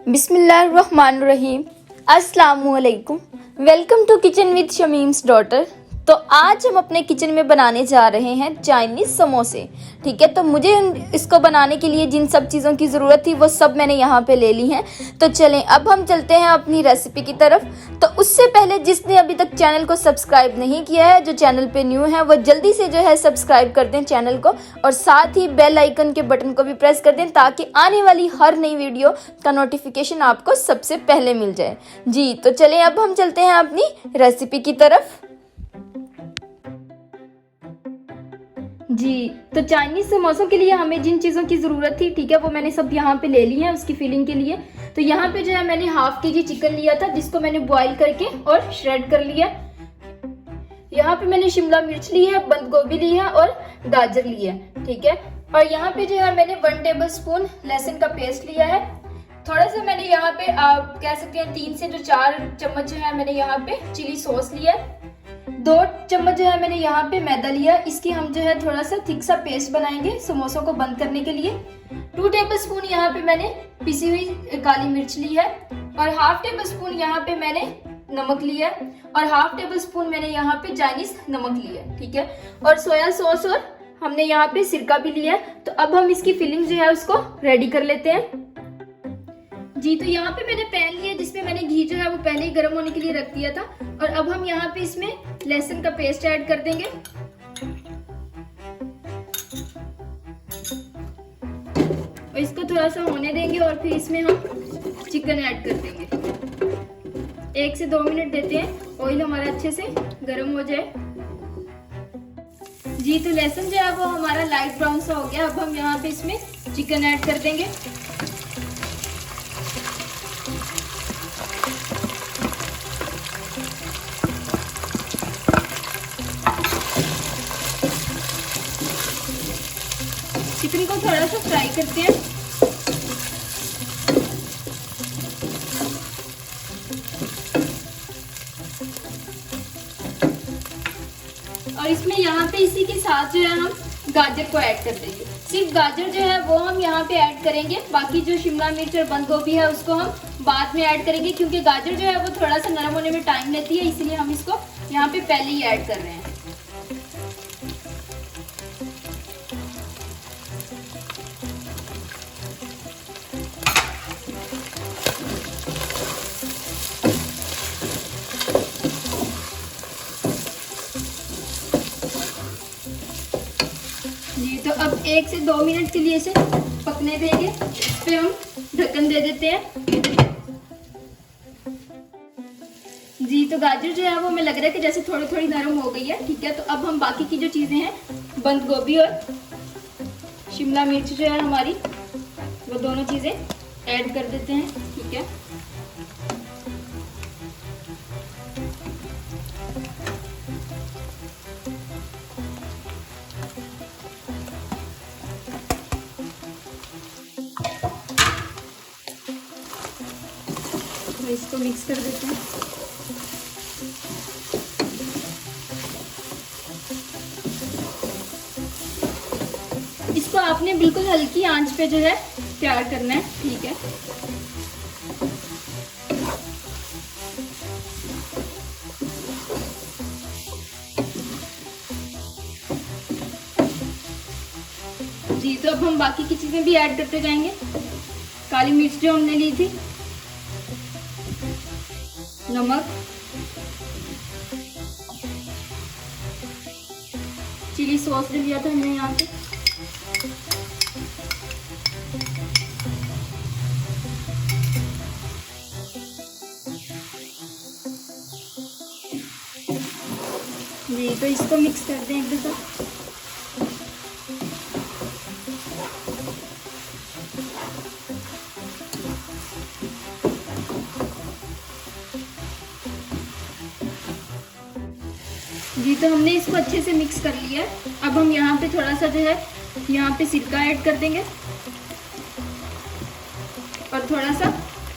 बिस्मिल्लाहिर्रहमानिर्रहीम। अस्सलामुअलैकुम। Welcome to kitchen with Shamim's daughter. तो आज हम अपने किचन में बनाने जा रहे हैं चाइनीज़ समोसे। ठीक है, तो मुझे इसको बनाने के लिए जिन सब चीज़ों की ज़रूरत थी वो सब मैंने यहाँ पे ले ली हैं। तो चलें अब हम चलते हैं अपनी रेसिपी की तरफ। तो उससे पहले जिसने अभी तक चैनल को सब्सक्राइब नहीं किया है, जो चैनल पे न्यू है, वो जल्दी से जो है सब्सक्राइब कर दें चैनल को और साथ ही बेल आइकन के बटन को भी प्रेस कर दें ताकि आने वाली हर नई वीडियो का नोटिफिकेशन आपको सबसे पहले मिल जाए। जी तो चलें अब हम चलते हैं अपनी रेसिपी की तरफ। जी तो चाइनीज़ समोसों के लिए हमें जिन चीज़ों की ज़रूरत थी, ठीक है, वो मैंने सब यहाँ पे ले ली है उसकी फिलिंग के लिए। तो यहाँ पे जो है मैंने हाफ के जी चिकन लिया था जिसको मैंने बॉईल करके और श्रेड कर लिया। यहाँ पे मैंने शिमला मिर्च ली है, बंद गोभी ली है और गाजर ली है। ठीक है, और यहाँ पे जो है मैंने 1 टेबल स्पून लहसुन का पेस्ट लिया है। थोड़ा सा मैंने यहाँ पे आप कह सकते हैं 3 से 4 चम्मच जो है मैंने यहाँ पे चिली सॉस लिया है। 2 चम्मच जो है मैंने यहाँ पे मैदा लिया। इसकी हम जो है थोड़ा सा थिक सा पेस्ट बनाएंगे समोसों को बंद करने के लिए। 2 टेबल स्पून यहाँ पे मैंने पिसी हुई काली मिर्च ली है और हाफ टेबल स्पून यहाँ पे मैंने नमक लिया है और हाफ टेबल स्पून मैंने यहाँ पे चाइनीज नमक लिया है। ठीक है, और सोया सॉस और हमने यहाँ पे सिरका भी लिया है। तो अब हम इसकी फिलिंग जो है उसको रेडी कर लेते हैं। जी तो यहाँ पे मैंने पैन लिया जिसमें मैंने घी जो है वो पहले ही गर्म होने के लिए रख दिया था और अब हम यहाँ पे इसमें लहसुन का पेस्ट ऐड कर देंगे। और इसको थोड़ा सा होने देंगे और फिर इसमें हम चिकन ऐड कर देंगे। 1 से 2 मिनट देते हैं, ऑयल हमारा अच्छे से गर्म हो जाए। जी तो लहसुन जो है वो हमारा लाइट ब्राउन सा हो गया। अब हम यहाँ पे इसमें चिकन ऐड कर देंगे। चिकन को थोड़ा सा फ्राई करते हैं। और इसमें यहाँ पे इसी के साथ जो है हम गाजर को ऐड कर देंगे। सिर्फ गाजर जो है वो हम यहाँ पे ऐड करेंगे, बाकी जो शिमला मिर्च और बंद गोभी है उसको हम बाद में ऐड करेंगे क्योंकि गाजर जो है वो थोड़ा सा नरम होने में टाइम लेती है, इसलिए हम इसको यहाँ पे पहले ही ऐड कर रहे हैं। जी तो अब 1 से 2 मिनट के लिए इसे पकने देंगे। इस पे हम ढक्कन दे देते हैं। जी तो गाजर जो है वो हमें लग रहा है कि जैसे थोड़ी थोड़ी नरम हो गई है। ठीक है, तो अब हम बाकी की जो चीजें हैं बंद गोभी और शिमला मिर्च जो है हमारी वो दोनों चीजें ऐड कर देते हैं। ठीक है, तो इसको मिक्स कर देते हैं। इसको आपने बिल्कुल हल्की आंच पे जो है तैयार करना है। ठीक है, जी तो अब हम बाकी की चीजें भी ऐड करते जाएंगे। काली मिर्च जो हमने ली थी, नमक, चिली सॉस जो लिया था हमने यहाँ पे, जी तो इसको मिक्स कर दें एक दफा। जी तो हमने इसको अच्छे से मिक्स कर लिया है। अब हम यहाँ पे थोड़ा सा जो है यहाँ पे सिरका ऐड कर देंगे और थोड़ा सा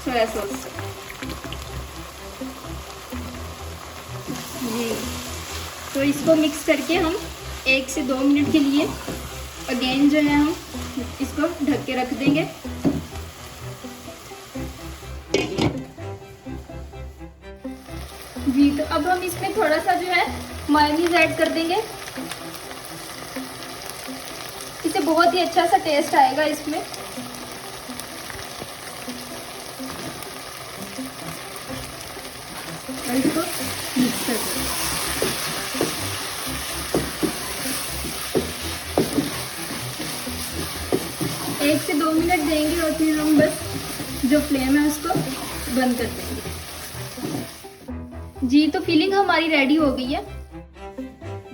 सोया सॉस। जी तो इसको मिक्स करके हम 1 से 2 मिनट के लिए अगेन जो है हम इसको ढक के रख देंगे। जी तो अब हम इसमें थोड़ा सा जो है मायोनीज ऐड कर देंगे, इससे बहुत ही अच्छा सा टेस्ट आएगा इसमें। और इसको मिक्स कर देंगे। 1 से 2 मिनट देंगे और फिर हम बस जो फ्लेम है उसको बंद कर देंगे। जी तो फिलिंग हमारी रेडी हो गई है।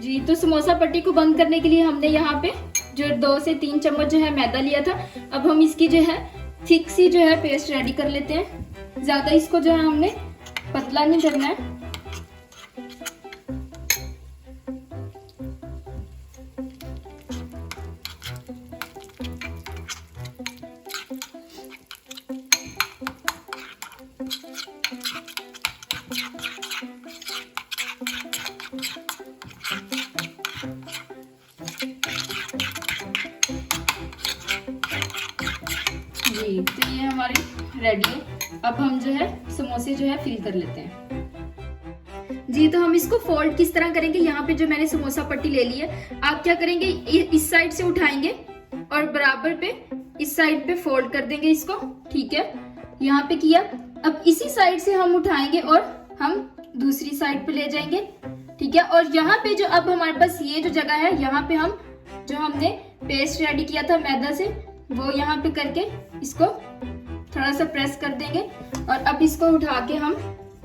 जी तो समोसा पट्टी को बंद करने के लिए हमने यहाँ पे जो 2 से 3 चम्मच जो है मैदा लिया था। अब हम इसकी जो है थिक सी जो है पेस्ट रेडी कर लेते हैं। ज्यादा इसको जो है हमने पतला नहीं करना है। जी तो ये हमारी रेडी है। अब हम जो है समोसे जो है फिल कर लेते हैं। जी तो हम इसको फोल्ड किस तरह करेंगे, यहाँ पे जो मैंने समोसा पट्टी ले ली है, आप क्या करेंगे इस साइड से उठाएंगे और बराबर पे इस साइड पे फोल्ड कर देंगे इसको। ठीक है, यहाँ पे किया। अब इसी साइड से हम उठाएंगे और हम दूसरी साइड पे ले जाएंगे। ठीक है, और यहाँ पे जो अब हमारे पास ये जो जगह है, यहाँ पे हम जो हमने पेस्ट रेडी किया था मैदा से, वो यहाँ पे करके इसको थोड़ा सा प्रेस कर देंगे। और अब इसको उठा के हम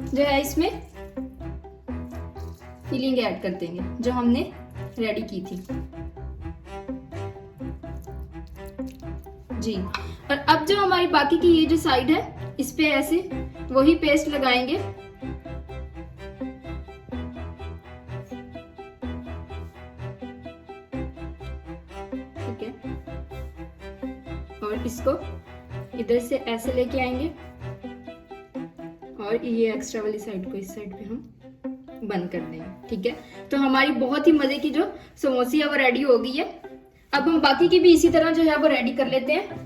जो है इसमें फिलिंग ऐड कर देंगे जो हमने रेडी की थी। जी, और अब जो हमारी बाकी की ये जो साइड है, इस पे ऐसे वही पेस्ट लगाएंगे। ठीक है, और इसको इधर से ऐसे लेके आएंगे और ये एक्स्ट्रा वाली साइड को इस साइड पे हम बंद कर देंगे। ठीक है, तो हमारी बहुत ही मजे की जो समोसी है वो रेडी हो गई है। अब हम बाकी की भी इसी तरह जो है वो रेडी कर लेते हैं।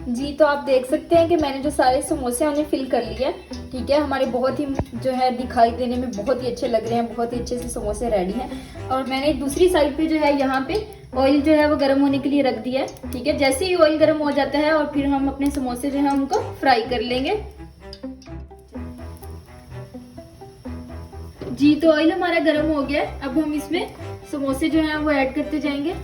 जी तो आप देख सकते हैं कि मैंने जो सारे समोसे उन्हें फिल कर लिया। ठीक है, हमारे बहुत ही जो है दिखाई देने में बहुत ही अच्छे लग रहे हैं, बहुत ही अच्छे से समोसे रेडी हैं। और मैंने दूसरी साइड पे जो है यहाँ पे ऑयल जो है वो गर्म होने के लिए रख दिया है। ठीक है, जैसे ही ऑयल गर्म हो जाता है और फिर हम अपने समोसे जो है उनको फ्राई कर लेंगे। जी तो ऑयल हमारा गर्म हो गया है। अब हम इसमें समोसे जो है वो ऐड करते जाएंगे।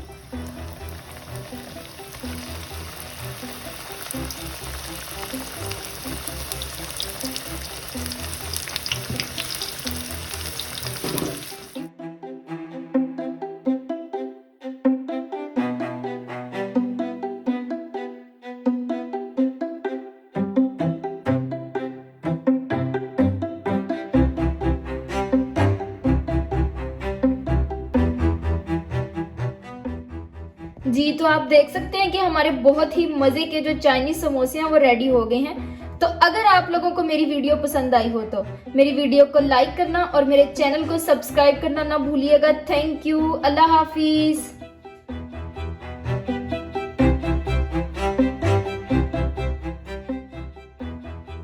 जी तो आप देख सकते हैं कि हमारे बहुत ही मजे के जो चाइनीज समोसे हैं वो रेडी हो गए हैं। तो अगर आप लोगों को मेरी वीडियो पसंद आई हो तो मेरी वीडियो को लाइक करना और मेरे चैनल को सब्सक्राइब करना ना भूलिएगा। Thank you, Allah Hafiz.